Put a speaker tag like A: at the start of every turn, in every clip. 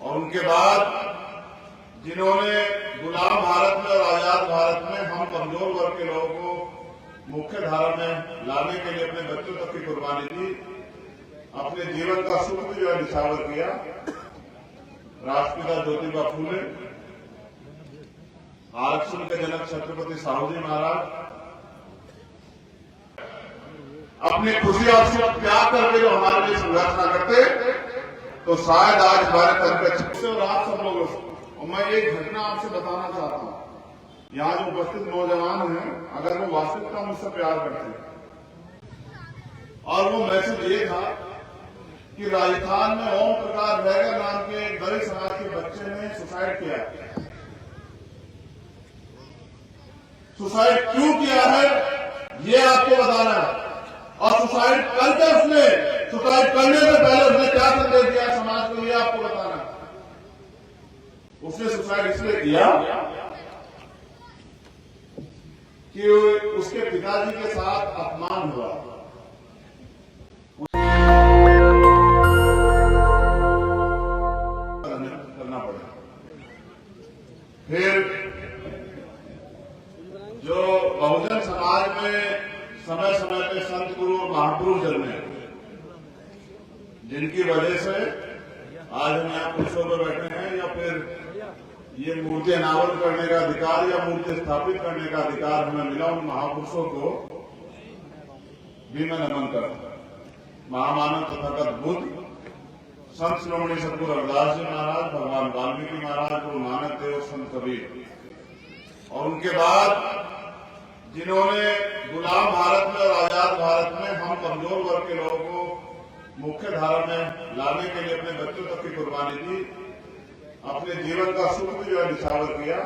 A: और उनके बाद जिन्होंने गुलाम भारत में और आजाद भारत में हम कमजोर वर्ग के लोगों को मुख्य धारा में लाने के लिए अपने बच्चों तक की कुर्बानी दी, अपने जीवन का सुख जो है निछावर किया। राष्ट्रपिता ज्योतिबा फूले, आरक्षण के जनक छत्रपति साहू जी महाराज अपनी खुशी और सुख त्याग करके जो हमारे लिए संघर्ष न करते तो शायद आज हमारे तन पे छुपसे और आप सब लोगों से। और मैं एक घटना आपसे बताना चाहता हूं, यहाँ जो उपस्थित नौजवान हैं, अगर वो वास्तविकता मुझसे प्यार करते हैं और वो मैसेज ये था कि राजस्थान में ओम प्रकाश बैगर नाम के एक दलित समाज के बच्चे ने सुसाइड किया। सुसाइड क्यों किया है ये आपको बताना है, और सुसाइड करके उसने सुसाइड करने से पहले उसने क्या संदेश दिया समाज को ये आपको बताना है। उसने सुसाइड इसलिए किया कि उसके पिताजी के साथ अपमान हुआ, करना पड़ा। फिर जो बहुजन समाज में समय समय पे संत गुरु और महापुरुष जन्मे, जिनकी वजह से आज हम यहाँ कुर्सियों पर बैठे हैं, या फिर ये मूर्ति अनावरण करने का अधिकार या मूर्ति स्थापित करने का अधिकार हमें मिला, उन महापुरुषों को भी मैं नमन करता हूं। महामानव तथागत बुद्ध, संत श्रोमणी सतगुरु रविदास जी महाराज, भगवान वाल्मीकि महाराज, गुरु नानक देव, संत कबीर, और उनके बाद जिन्होंने गुलाम भारत में और आजाद भारत में हम कमजोर वर्ग के लोगों को मुख्य धारा में लाने के लिए अपने बच्चों तक की कुर्बानी दी, अपने जीवन का सुख जो है निछावर किया।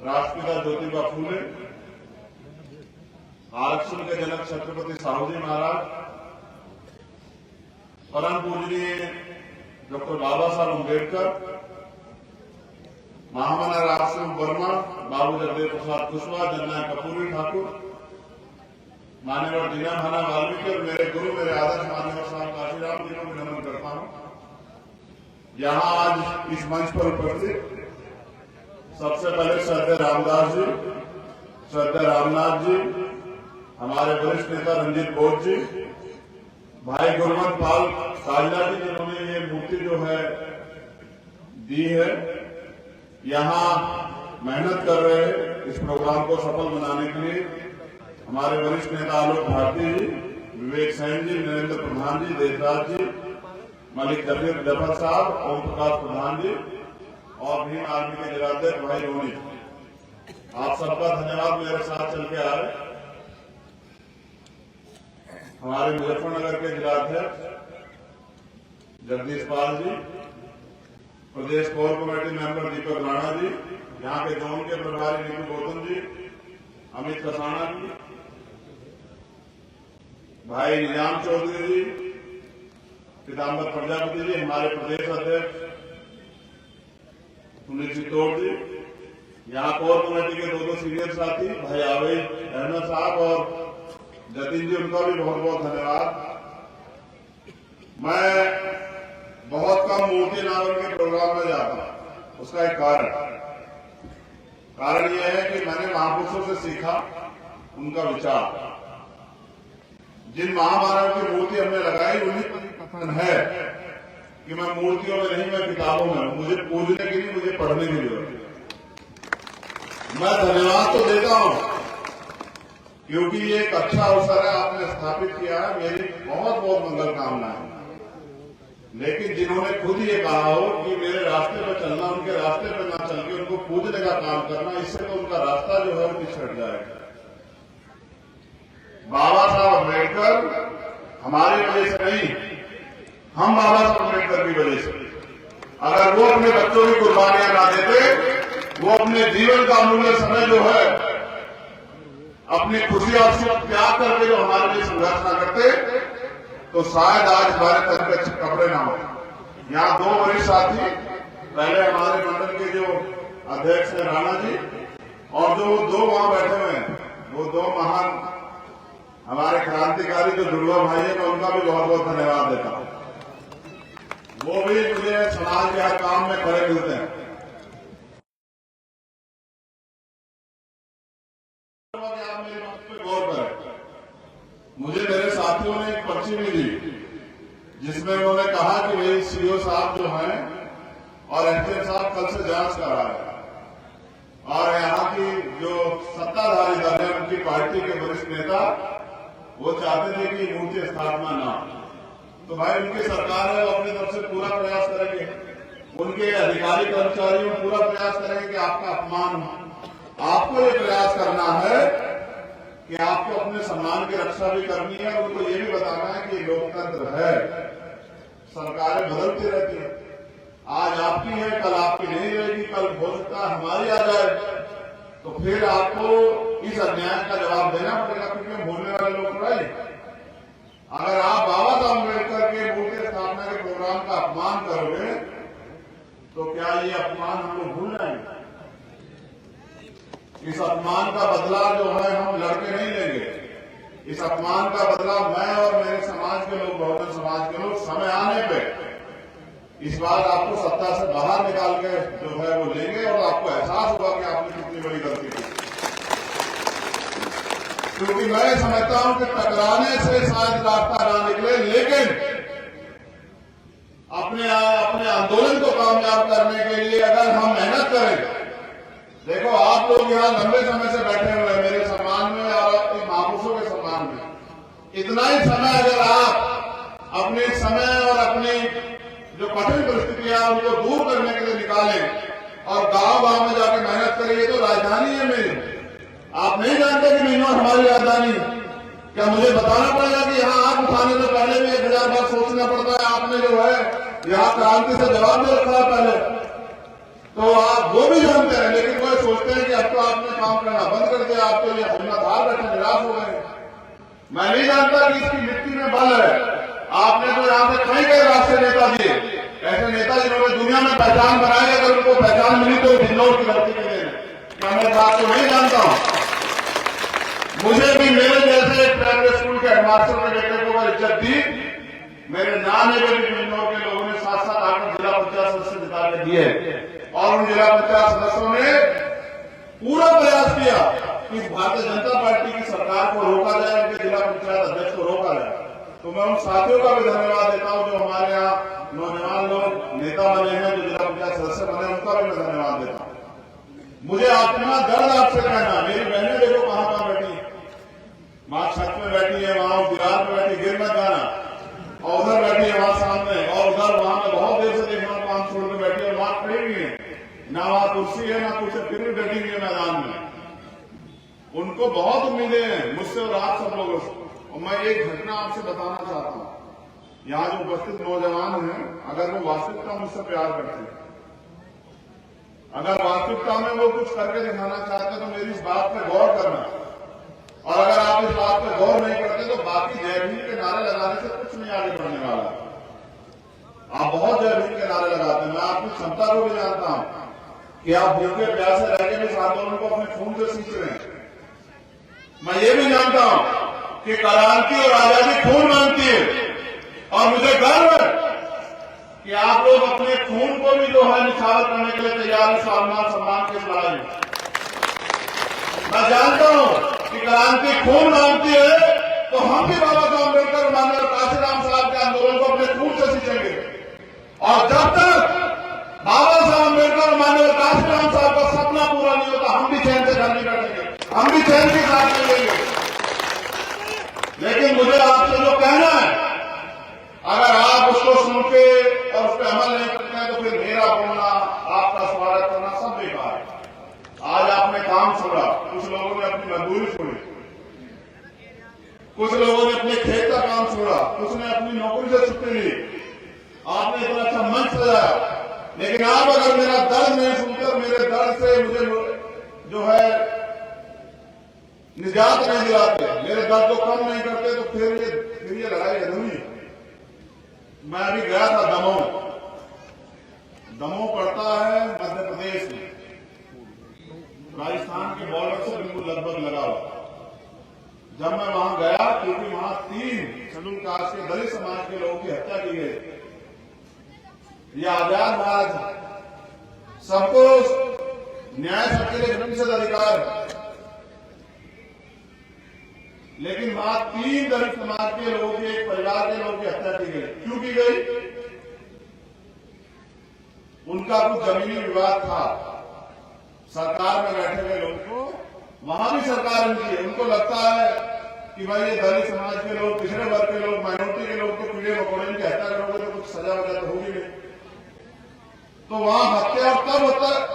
A: राष्ट्रपिता ज्योतिबा फूले, आरक्षण के जनक छत्रपति साहू जी महाराज, परम पूजनीय डॉक्टर बाबा साहब अम्बेडकर, महामना राजसिंह वर्मा, बाबू जगदेव प्रसाद कुशवाहा, जननायक कपूरी ठाकुर, मान्यवर दीना भाना वाल्मीकि और मेरे गुरु, मेरे आदर्श मान्यवर साहब काशीराम जी को मैं नमन करता हूं। यहाँ आज इस मंच पर उपस्थित सबसे पहले श्रद्धेय रामदास जी, श्रद्धेय रामनाथ जी, हमारे वरिष्ठ नेता रंजीत बोध जी, भाई गुरमत पाल साजना जी, जिन्होंने ये मूर्ति जो है दी है, यहाँ मेहनत कर रहे हैं इस प्रोग्राम को सफल बनाने के लिए हमारे वरिष्ठ नेता आलोक भारती जी, विवेक सैन जी, नरेंद्र प्रधान जी, देशराज जी, मलिक जफर साहब, ओम प्रकाश प्रधान जी और भीम आर्मी के जिलाध्यक्ष भाई रोनी, आप सबका धन्यवाद। मेरे साथ चल के आए हमारे मुजफ्फरनगर के जिलाध्यक्ष जगदीश पाल जी, प्रदेश कोर कमेटी मेंबर दीपक राणा जी, यहाँ के जोन के प्रभारी नीतू गौतम जी, अमित कसाना जी, भाई निजाम चौधरी जी, पीताम्बर प्रजापति जी, हमारे प्रदेश अध्यक्ष सुनील चित्तौड़ जी, यहाँ कोर कमेटी के दो सीनियर साथी भाई आवेश अहमद साहब और जतिन जी, उनका भी बहुत बहुत धन्यवाद। मैं बहुत कम मूर्ति अनावरण के प्रोग्राम में जाता हूं, उसका एक कारण यह है कि मैंने महापुरुषों से सीखा उनका विचार। जिन महामानव की मूर्ति हमने लगाई उन्हीं पर कथन है कि मैं मूर्तियों में नहीं, मैं किताबों में, मुझे पूजने की नहीं, मुझे पढ़ने की जरूरत है। मैं धन्यवाद तो देता हूं क्योंकि ये एक अच्छा अवसर है, आपने स्थापित किया है, मेरी बहुत बहुत मंगल कामनाएं। लेकिन जिन्होंने खुद ये कहा हो कि मेरे रास्ते पर चलना, उनके रास्ते पर ना चल के उनको पूजने का काम करना, इससे तो उनका रास्ता जो है वो पिछड़ जाएगा। बाबा साहब अम्बेडकर हमारी वजह से नहीं, हम बाबा साहब अम्बेडकर की वजह से, अगर वो अपने बच्चों की कुर्बानियां ना देते, वो अपने जीवन का अमूल्य समय जो है अपनी खुशी और सुख त्याग करके जो हमारे लिए संघर्ष ना करते तो शायद आज हमारे तन पे कपड़े ना हो। यहाँ दो वरिष्ठ साथी, पहले हमारे मंडल के जो अध्यक्ष है राणा जी, और जो दो वहां बैठे हुए हैं, वो दो महान हमारे क्रांतिकारी जो दुर्गा भाई है, मैं उनका भी बहुत बहुत धन्यवाद देता हूं। वो भी मुझे समाज के हर काम में खड़े मिलते हैं। आप मेरे बात पे गौर करें। मुझे मेरे साथियों ने एक पर्ची भी दी जिसमें उन्होंने कहा कि भाई सीओ साहब जो हैं और एसडीएम साहब कल से जांच करा रहे हैं और यहाँ की जो सत्ताधारी दल है उनकी पार्टी के वरिष्ठ नेता वो चाहते थे कि मूर्ति स्थापना ना हो। तो भाई उनकी सरकार है, वो अपनी तरफ से पूरा प्रयास करेंगे, उनके अधिकारी कर्मचारी पूरा प्रयास करेंगे कि आपका अपमान हो। आपको ये प्रयास करना है कि आपको अपने सम्मान की रक्षा भी करनी है और उनको ये भी बताना है कि लोकतंत्र है, सरकारें बदलती रहती है, आज आपकी है कल आपकी नहीं रहेगी, कल हो सकता है हमारी आ जाए, तो फिर आपको इस अन्याय का जवाब देना पड़ेगा, क्योंकि बोलने वाले लोग थोड़ा। अगर आप बाबा साहब अम्बेडकर के मूर्ति स्थापना के प्रोग्राम का अपमान करोगे तो क्या ये अपमान हम लोग भूल जाएंगे? इस अपमान का बदला जो है हम लड़के नहीं लेंगे। इस अपमान का बदला मैं और मेरे समाज के लोग, बहुजन समाज के लोग समय आने पे इस बार आपको सत्ता से बाहर निकाल के जो है वो लेंगे और आपको एहसास होगा कि आपने कितनी बड़ी गलती की। क्योंकि मैं समझता हूं कि टकराने से शायद रास्ता ना निकले, लेकिन अपने आंदोलन को कामयाब करने के लिए अगर हम मेहनत करें। देखो आप लोग यहाँ लंबे समय से बैठे हुए हैं मेरे सम्मान में और महापुरुषों के सम्मान में। इतना ही समय अगर आप अपने समय और अपनी जो कठिन परिस्थितियां उनको दूर करने के लिए निकालें और गांव गांव में जाकर मेहनत करेंगे, तो राजधानी है मेरी। आप नहीं जानते कि नहीं हमारी राजधानी, क्या मुझे बताना पड़ेगा कि यहाँ आग उठाने से पहले भी 1000 बार सोचना पड़ता है? आपने जो है यहाँ क्रांति से जवाब दे रखा है पहले, तो आप वो भी जानते हैं, लेकिन वो सोचते हैं कि अब तो आपने काम करना बंद कर दिया, आप तो ये हिम्मतहार बैठे निराश हो गए। मैं नहीं जानता कि इसकी मिट्टी में बल है। आपने तो यहाँ पे कई कई राष्ट्रीय नेता दिए, ऐसे नेता जिन्होंने दुनिया में पहचान बनाई, अगर उनको पहचान मिली तो बिजनौर की धरती के लिए। क्या मैं बात को नहीं जानता हूं? मुझे भी मेरे जैसे प्राइवेट स्कूल के हेडमास्टर के बेटे को अगर इज्जत दी, मेरे नाने के भी बिजनौर के लोगों ने 7-7 8 जिला पंचायत सदस्य जिता के दिए और उन जिला पंचायत सदस्यों ने पूरा प्रयास किया कि भारतीय जनता पार्टी की सरकार को रोका जाए, उनके जिला पंचायत अध्यक्ष को रोका जाए। तो मैं उन साथियों का भी धन्यवाद देता हूं जो हमारे यहाँ नौजवान लोग नेता बने हैं, जो जिला पंचायत सदस्य बने, उनका भी मैं धन्यवाद देता हूं। मुझे अपना दर्द आपसे कहना, मेरी बहनें देखो कहां बैठी, मां छत में बैठी है, वहां दीवार में बैठी, गिर मत जाना, और उधर बैठी है वहां सामने, और उधर वहां में बहुत देर से देखना काम छोड़ के बैठी है, मां खड़ी हुई है, ना वहां कुर्सी है ना कुछ, फिर भी बैठी हुई है मैदान में। उनको बहुत उम्मीदें हैं मुझसे और आप सब लोगों से। और मैं एक घटना आपसे बताना चाहता हूं। यहाँ जो उपस्थित नौजवान हैं, अगर वो वास्तविकता मुझसे प्यार करते हैं, अगर वास्तविकता में वो कुछ करके दिखाना चाहते हैं, तो मेरी इस बात पर गौर करना। और अगर आप इस बात पर गौर नहीं करते तो बाकी जय भीम के नारे लगाने से कुछ नहीं आगे बढ़ने वाला। आप बहुत जय भीम के नारे लगाते हैं, मैं आपकी क्षमता को भी जानता हूं कि आप भूखे प्यासे रह के भी इस आंदोलन को अपने खून से सींच रहे हैं। मैं ये भी जानता हूं कि क्रांति और आजादी खून मांगती है, और मुझे गर्व है कि आप लोग अपने खून को भी जो है निछावर करने के लिए तैयार है स्वाभिमान सम्मान के लड़ाई में। मैं जानता हूं कि क्रांति खून मांगती है, तो हम भी बाबा साहब अम्बेडकर माननीय काशीराम साहब के आंदोलन को अपने खून से सींचेंगे। और जब तक बाबा साहब अम्बेडकर माननीय काशीराम साहब का सपना पूरा नहीं होता, हम भी चैन से घर नहीं बैठेंगे, हम भी चैन के साथ चलेंगे। लेकिन मुझे आपसे जो कहना है, अगर आप उसको सुन के और उस पर अमल नहीं करते हैं, तो फिर मेरा बोलना, आपका स्वागत करना सब बेकार है। आज आपने काम छोड़ा, कुछ लोगों ने अपनी मजदूरी छोड़ी, कुछ लोगों ने अपने खेत का काम छोड़ा, कुछ ने अपनी नौकरी से छुट्टी ली। आपने इतना अच्छा मंच सजाया, लेकिन आप अगर मेरा दर्द नहीं सुनकर, मेरे दर्द से मुझे जो है निजात नहीं दिलाते, मेरे दर्द को कम नहीं करते, तो फिर ये लड़ाई अधूरी है। मैं अभी गया था दमोह पड़ता है मध्य प्रदेश में, राजस्थान के बॉर्डर से बिल्कुल लगभग लगा हुआ। जब मैं वहां गया, क्योंकि वहां 3 शेड्यूल कास्ट के दलित समाज के लोगों की हत्या की गई, ये आजाद भारत है, सबको न्याय सबके लिए जन्मसिद्ध अधिकार है। लेकिन बात 3 दलित समाज के लोगों के, एक परिवार के लोगों की हत्या की गई। क्यों की गई? उनका कुछ जमीनी विवाद था। सरकार में बैठे हुए लोगों को वहां भी सरकार उनकी है, उनको लगता है कि भाई ये दलित समाज के लोग, पिछड़े वर्ग के लोग, माइनॉरिटी के लोग तो कीड़े मकोड़े की हत्या करोगे तो कुछ सजा वजा तो होगी नहीं। तो वहां हत्या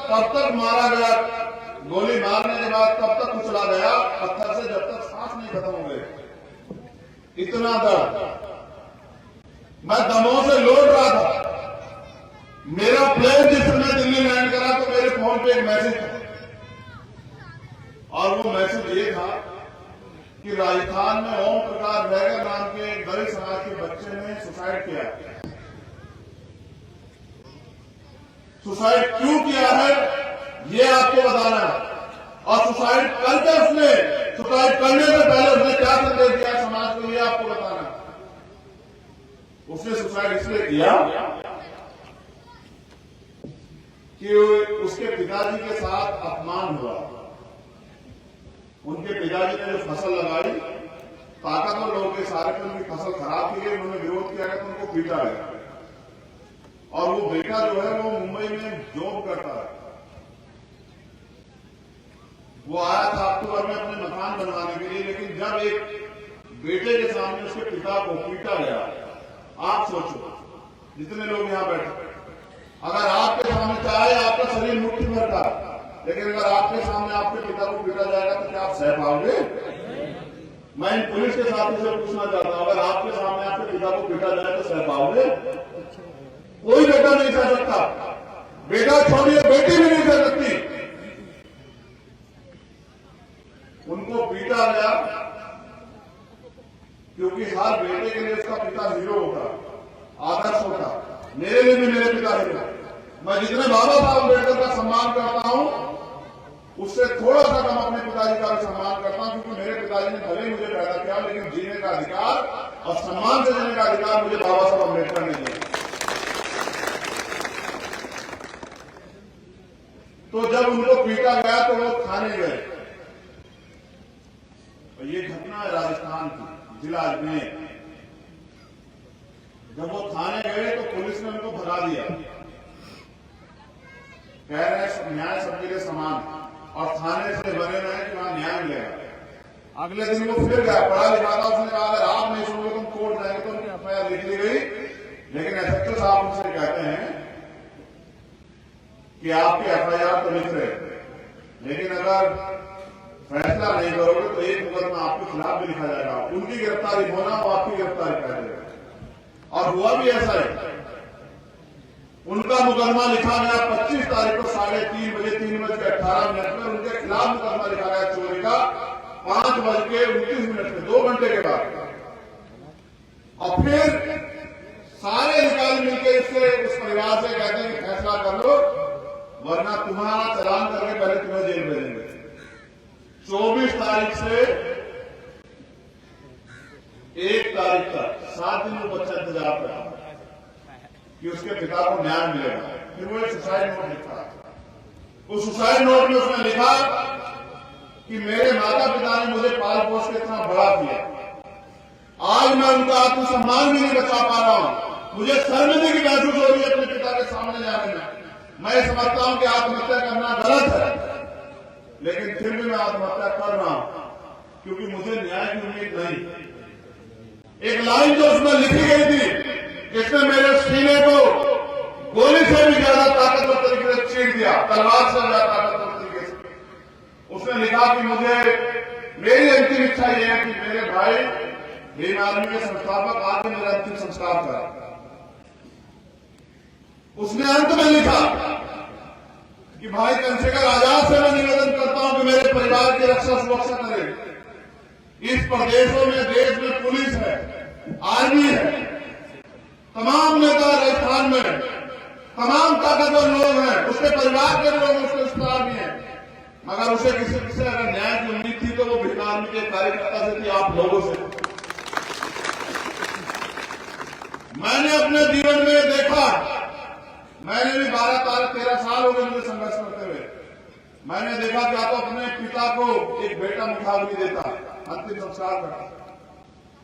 A: तब तक मारा गया, गोली मारने के बाद तब तक कुचला गया पत्थर से, जब तक सांस नहीं खत्म हो गए। इतना दर्द, मैं दमों से लौट रहा था, मेरा प्लेन जिस समय दिल्ली लैंड करा तो मेरे फोन पे एक मैसेज था, और वो मैसेज ये था कि राजस्थान में ओम प्रकाश बैगर नाम के एक दलित समाज के बच्चे ने सुसाइड किया। सुसाइड क्यों किया है ये आपको बताना है, और सुसाइड करके उसने, सुसाइड करने से पहले उसने क्या संदेश दिया समाज को, ये आपको बताना है। उसने सुसाइड इसलिए किया कि उसके पिताजी के साथ अपमान हुआ। उनके पिताजी ने जो फसल लगाई, ताकतवर लोगों के सारे पे उनकी फसल खराब की गई, उन्होंने विरोध किया गया तो उनको पीटा गया। और वो बेटा जो है वो मुंबई में जॉब करता है। वो आया था अक्टूबर में अपने मकान बनवाने के लिए, लेकिन जब एक बेटे के सामने उसके पिता को पीटा गया, आप सोचो जितने लोग यहां बैठे, अगर आपके सामने, चाहे आपका शरीर मुट्ठी भर का, लेकिन अगर आपके सामने आपके पिता को पीटा जाएगा तो क्या आप सह पाओगे? मैं इन पुलिस के साथी से पूछना चाहता हूं, अगर आपके सामने आपके पिता को पीटा जाए तो सह पाओगे? कोई बेटा नहीं सह सकता, बेटा छोड़िए बेटी भी नहीं सह सकती। उनको पीटा गया क्योंकि हर बेटे के लिए उसका पिता हीरो होता, आदर्श होता। मेरे लिए भी मेरे पिता हीरो। मैं जितने बाबा साहब अम्बेडकर का सम्मान करता हूं, उससे थोड़ा सा कम अपने पिताजी का भी सम्मान करता हूं, क्योंकि मेरे पिताजी ने भले मुझे पैदा किया, लेकिन जीने का अधिकार और सम्मान से जीने का अधिकार मुझे बाबा साहब अम्बेडकर ने दिया। तो जब उनको पीटा गया तो वो थाने गए। और ये घटना है राजस्थान की, जिला अजमेर। जब वो थाने गए तो पुलिस ने उनको भगा दिया, कह रहे न्याय सबके लिए समान, और थाने से बने रहे कि वहां न्याय मिलेगा। अगले दिन वो फिर गया, पढ़ा लिखा था, उसने कहा अगर आप नहीं सुनोगे तुम कोर्ट जाएंगे, तो उनकी एफआईआर लिख ली गई। लेकिन एसएचओ साहब उनसे कहते हैं कि आपकी एफआईआर तो लिख रहे, लेकिन अगर फैसला नहीं करोगे तो एक मुकदमा आपके खिलाफ भी लिखा जाएगा, उनकी गिरफ्तारी होना और आपकी गिरफ्तारी कर देगा। और हुआ भी ऐसा है, उनका मुकदमा लिखा गया 25 तारीख को 3:30 बजे 3:18 में उनके खिलाफ मुकदमा लिखा गया चोरी का 5:29 में, 2 घंटे के बाद। और फिर सारे अधिकारी मिलकर इससे, उस परिवार से कहते हैं कि फैसला कर लो, वरना तुम्हारा चालान करके पहले तुम्हें जेल भेजेंगे। 24 तारीख से 1 तारीख तक 7 दिन वो बच्चा इंतजार कर रहा कि उसके पिता को न्याय मिलेगा। फिर वो एक सुसाइड नोट लिखा। उस सुसाइड नोट में उसने लिखा कि मेरे माता पिता ने मुझे पाल पोस के इतना बड़ा किया, आज मैं उनका आत्मसम्मान भी नहीं बचा पा रहा हूं, मुझे शर्मिंदगी महसूस हो रही है अपने पिता के सामने जाने में। मैं समझता हूं कि आत्महत्या करना गलत है, लेकिन फिर भी मैं आत्महत्या कर रहा हूं क्योंकि मुझे न्याय की उम्मीद नहीं। एक लाइन जो उसमें लिखी गई थी, जिसने मेरे सीने को गोली से भी ज्यादा ताकतवर तरीके से चीर दिया, तलवार से ज्यादा ताकतवर तरीके से। उसने लिखा कि मुझे, मेरी अंतिम इच्छा यह है कि मेरे भाई भीम आर्मी के संस्थापक आज मेरा अंतिम संस्कार करा। उसने अंत में लिखा कि भाई चंद्रशेखर आजाद से मैं निवेदन करता हूं कि मेरे परिवार की रक्षा सुरक्षा करें। इस प्रदेशों में, देश में पुलिस है, आर्मी है, तमाम नेता राजस्थान में, तमाम ताकतवर लोग हैं, उसके परिवार के लोग, उसके रिश्तेदार भी हैं, मगर उसे किसी से अगर न्याय की उम्मीद थी तो वो भीम आर्मी के कार्यकर्ता से थी, आप लोगों से। मैंने अपने जीवन में देखा मैंने भी 12-13 साल हो गए मुझे संघर्ष करते हुए। मैंने देखा क्या तो अपने पिता को एक बेटा मुखाग्नि देता, अंतिम संस्कार करता,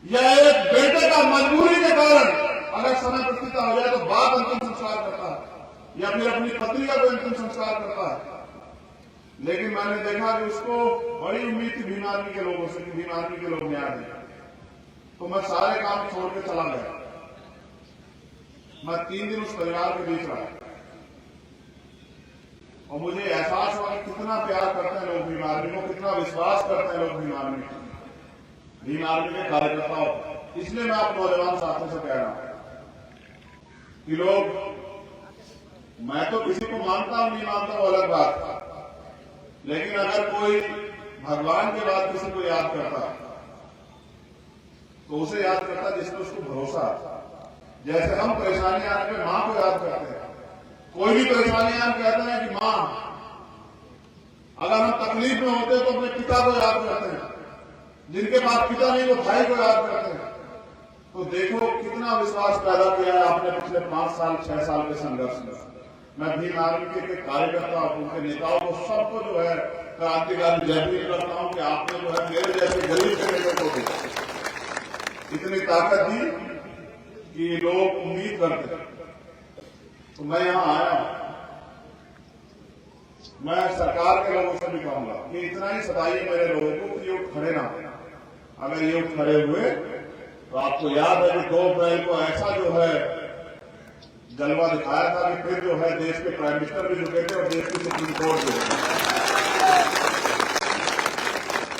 A: या एक बेटे का मजबूरी के कारण अगर समय प्रतिष्ठा हो जाए तो बाप अंतिम संस्कार करता है, या फिर अपनी पत्नी का कोई अंतिम संस्कार करता है। लेकिन मैंने देखा कि उसको बड़ी उम्मीद थी भीम आर्मी के लोगों से कि भीम आर्मी के लोग न्याय दें, तो मैं सारे काम छोड़ के चला गया। मैं 3 दिन उस परिवार के बीच रहा और मुझे एहसास हुआ कि कितना प्यार करते हैं लोग भीम आर्मी को, कितना विश्वास करते हैं लोग भीम आर्मी को, भीम आर्मी के कार्यकर्ताओं। इसलिए मैं आप नौजवान साथियों से कह रहा हूं कि लोग, मैं तो किसी को मानता हूं नहीं मानता वो अलग बात, लेकिन अगर कोई भगवान के बाद किसी को याद करता तो उसे याद करता जिसको उसको भरोसा। जैसे हम परेशानी आने पे मां को याद करते हैं, कोई भी परेशानी हम कहते हैं कि मां, अगर हम तकलीफ में होते हैं तो अपने पिता को याद करते हैं, जिनके पास पिता नहीं वो भाई को याद करते हैं। तो देखो कितना विश्वास पैदा किया है आपने पिछले 5 साल 6 साल के संघर्ष में। मैं भीम आर्मी के कार्यकर्ता, उनके नेताओं को सबको जो है क्रांतिकारी जय करता हूं कि आपने जो है मेरे जैसे गरीब के नेता को इतनी ताकत दी कि लोग उम्मीद करते। तो मैं यहां आया, मैं सरकार के लोगों से भी कहूंगा कि इतना ही सताइए मेरे लोगों को कि ये खड़े ना हो। अगर ये खड़े हुए तो आपको याद है कि 2 अप्रैल को ऐसा जो है जलवा दिखाया था कि फिर जो है देश के प्राइम मिनिस्टर भी झुके थे और देश की सुप्रीम कोर्ट भी।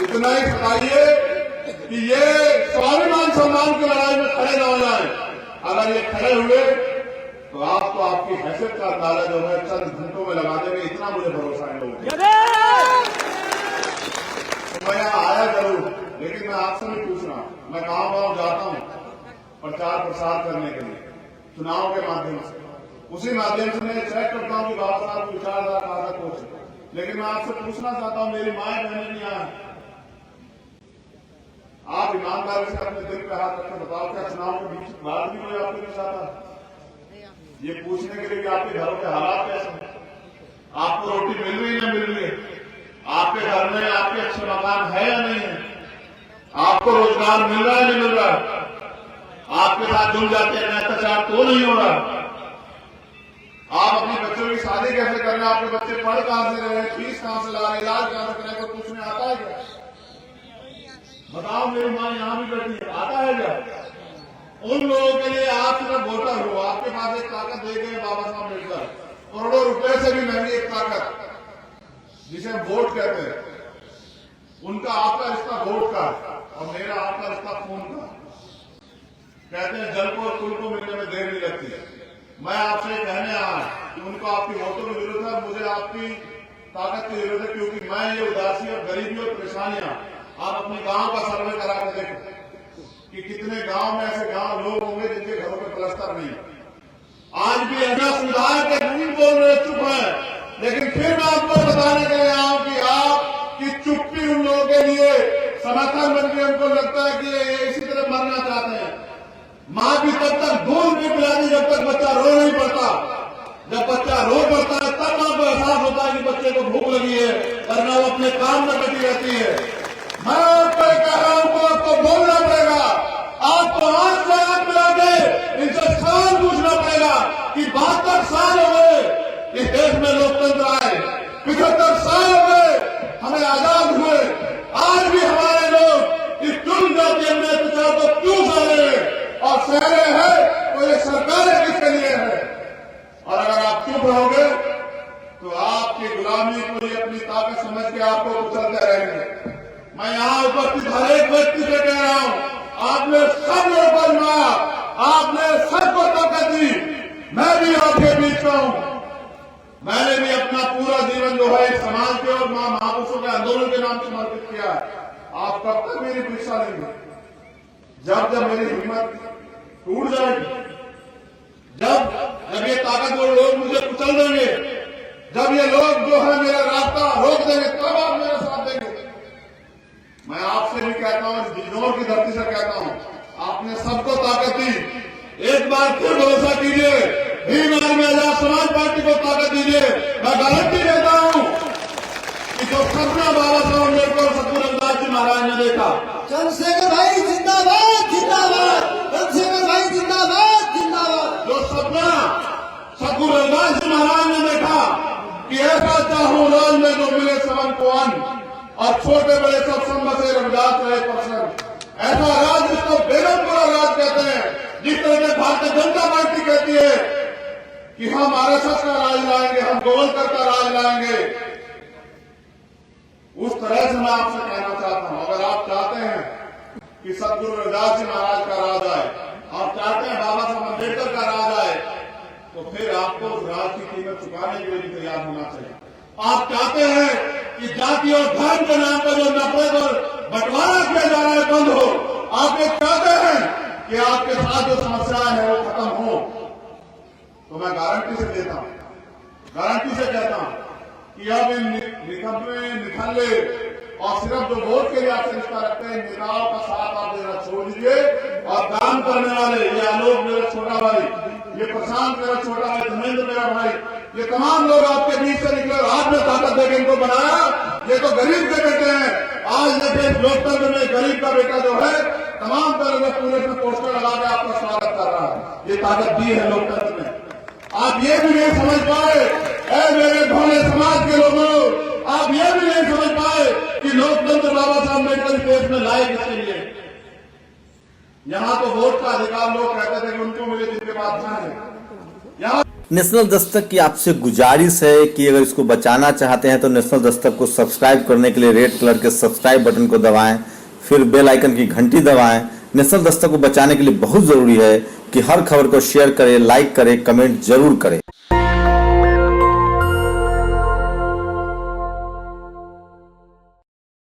A: इतना ही सताइए कि ये स्वाभिमान सम्मान की लड़ाई में खड़े न हो जाए। अगर ये खड़े हुए तो आपको आपकी हैसियत का अंदाजा जो है चंद घंटों में लगा देंगे, इतना मुझे भरोसा है लोगों को। तो मैं यहाँ आया जरूर, लेकिन मैं आपसे भी पूछ रहा हूं, मैं गांव-गांव जाता हूं प्रचार प्रसार करने के लिए चुनाव के माध्यम से, उसी माध्यम से मैं चेक करता हूं कि बाबा साहब की विचारधारा कहां तक पहुंचे। लेकिन मैं आपसे पूछना चाहता हूं, मेरी माए बहनें भी यहाँ, आप ईमानदारी से अपने दिल पे हाथ रखकर बताओ, क्या चुनाव के बीच बाद भी कोई आपके बीच आता? ये पूछने के लिए कि आपके घरों के हालात कैसे हैं, आपको रोटी मिल रही है या मिल रही है, आपके घर में आपके अच्छे मकान है या नहीं है, आपको रोजगार मिल रहा है नहीं मिल रहा, आपके साथ जुड़ जाते हैं अत्याचार तो नहीं हो रहा, आप अपने बच्चों की शादी कैसे कर रहे हैं, आपके बच्चे पढ़ कहां से रहे हैं, फीस कहां से ला रहे हैं, इलाज कहां से करें, को पूछने आता है क्या? बताओ, मेरी मां यहां भी बैठी है, आता है क्या? उन लोगों के लिए आप सिर्फ वोटर हो, आपके पास एक ताकत दे गए बाबा साहब अम्बेडकर, करोड़ों रुपए से भी महंगी एक ताकत जिसे हम वोट कहते हैं। उनका आपका रिश्ता वोट का और मेरा आपका रिश्ता खून का। कहते हैं जल को और कुल को मिलने में देर नहीं लगती। मैं आपसे कहने आया कि उनको आपकी वोटों की जरूरत है, मुझे आपकी ताकत की जरूरत है, क्योंकि मैं ये उदासी और गरीबी और परेशानियां, आप अपने गांव का सर्वे करा के देखो कि कितने गांव में ऐसे गांव लोग होंगे जिनके घरों में प्लास्टर नहीं है। आज भी ऐसा सुधार के नहीं बोल रहे, चुप है, लेकिन फिर मैं आपको बताने के लिए आऊं कि आपकी चुप्पी उन लोगों के लिए समर्थन बन के उनको लगता है कि ये इसी तरह मरना चाहते हैं। मां भी तब तक दूध नहीं पिलाती जब तक बच्चा रो नहीं पड़ता। जब बच्चा रो पड़ता है तब मां को एहसास होता है कि बच्चे को भूख लगी है, वरना वो अपने काम में कटी रहती है। मैं आपको कह रहा हूं कि आपको बोलना पड़ेगा, आपको आज से आग मिला के इनसे सवाल पूछना पड़ेगा कि 72 साल हो गए इस देश में लोकतंत्र आए, 75 साल हो गए हमें आजाद हुए, आज भी हमारे लोग इस जुल्म जाति अत्याचार को क्यों सह रहे हैं और सह रहे हैं, तो ये सरकारें किसके लिए है? और अगर आप चुप रहोगे तो आपकी गुलामी को ये अपनी ताकत समझ के आपको कुचलते रहेंगे। मैं यहां उपस्थित हर एक व्यक्ति से कह रहा हूं, आपने सब लोगों को आजमाया, आपने सबको ताकत दी, मैं भी आपके बीच में हूं। मैंने भी अपना पूरा जीवन जो है समाज के और महापुरुषों के आंदोलन के नाम समर्पित किया है। आप कब तक मेरी परीक्षा लेंगे? जब मेरी हिम्मत टूट जाएगी, जब ये ताकतवर लोग मुझे कुचल देंगे, जब ये लोग जो है मेरा रास्ता रोक देंगे, तब आप मेरा साथ देंगे। मैं आपसे भी कहता हूं, बिजनौर की धरती से कहता हूं, आपने सबको ताकत दी, एक बार फिर भरोसा कीजिए भीम आर्मी आजाद समाज पार्टी को ताकत दीजिए। मैं गारंटी देता हूं कि जो सपना बाबा साहब अम्बेडकर और सतगुरु रविदास जी महाराज ने देखा,
B: चंद्रशेखर भाई जिंदाबाद जिंदाबाद, चंद्रशेखर भाई जिंदाबाद जिंदाबाद।
A: जो सपना सतगुरु रविदास जी महाराज ने देखा कि ऐसा चाहूं राज में जो मिले सबन को अन्न और छोटे बड़े सब संग से रविदास रहे प्रसन्न। ऐसा राज जिसको बेगमपुरा राज कहते हैं, जिस तरह से भारतीय जनता पार्टी कहती है कि हम आरएसएस का राज लाएंगे, हम गोवलकर का राज लाएंगे, उस तरह से मैं आपसे कहना चाहता हूं, अगर आप चाहते हैं कि सतगुरु रविदास जी महाराज का राज आए, आप चाहते हैं बाबा साहब अम्बेडकर का राज आए, तो फिर आपको उस राज की कीमत चुकाने के लिए तैयार होना चाहिए। आप चाहते हैं कि जाति और धर्म के नाम पर जो नफरत और बंटवारा किया जा रहा है बंद हो, आप ये चाहते हैं कि आपके साथ जो समस्याएं हैं वो खत्म हो, तो मैं गारंटी से देता हूं, गारंटी से कहता हूं कि अब इन निखल्ले और सिर्फ जो वोट के लिए आप रिश्ता रखते हैं, नेताओं का साथ आप देना छोड़ दीजिए और काम करने वाले, ये आलोक मेरा छोटा भाई, ये प्रशांत मेरा छोटा भाई, धर्मेंद्र मेरा भाई, ये तमाम लोग आपके बीच से निकले और आपने ताकत देकर इनको बनाया। ये तो गरीब के बेटे हैं। आज ये देश लोकतंत्र में गरीब का बेटा जो है तमाम तरह से पूरे में पोस्टर लगा के आपका स्वागत कर रहा है। ये ताकत दी है लोकतंत्र में। आप ये भी नहीं समझ पाए, ऐ मेरे भोले समाज के लोगों, आप ये भी नहीं समझ पाए कि लोकतंत्र बाबा साहब अम्बेडकर इस देश में लाए किसके लिए। यहां तो वोट का अधिकार लोग कहते थे कि उनको मिले जिनके पास है। यहाँ
C: नेशनल दस्तक की आपसे गुजारिश है कि अगर इसको बचाना चाहते हैं तो नेशनल दस्तक को सब्सक्राइब करने के लिए रेड कलर के सब्सक्राइब बटन को दबाएं, फिर बेल आइकन की घंटी दबाएं। नेशनल दस्तक को बचाने के लिए बहुत जरूरी है कि हर खबर को शेयर करें, लाइक करें, कमेंट जरूर करें।